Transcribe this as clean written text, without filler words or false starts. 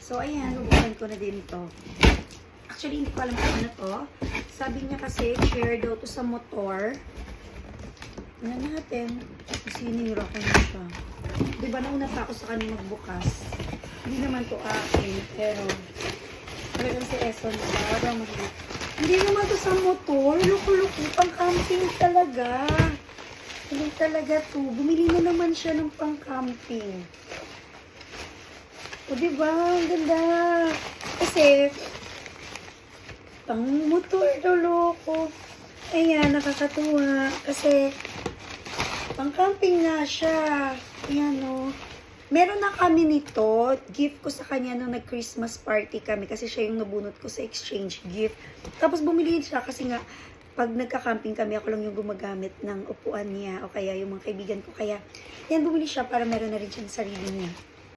So, ayan, bubuksan ko na din to. Actually, hindi ko alam kung ano to. Sabi niya kasi, share daw to sa motor. Ano natin? Sinira ko na siya. Diba, nauna pa ako sa kanya magbukas. Hindi naman to akin, pero talagang si Eson na parang hindi naman to sa motor. Loko-loko, pang camping talaga. Hindi talaga to. Bumili na naman siya ng pang camping. O diba, ang ganda. Kasi, pang motor to, loko. Ayan, nakakatuwa. Kasi, pang camping nga siya. Ayan o. Meron na kami nito. Gift ko sa kanya nung nag-Christmas party kami. Kasi siya yung nabunot ko sa exchange gift. Tapos bumili siya kasi nga, pag nagka-camping kami, ako lang yung gumagamit ng upuan niya. O kaya yung mga kaibigan ko. Kaya, yan bumili siya para meron na rin siyang sarili niya.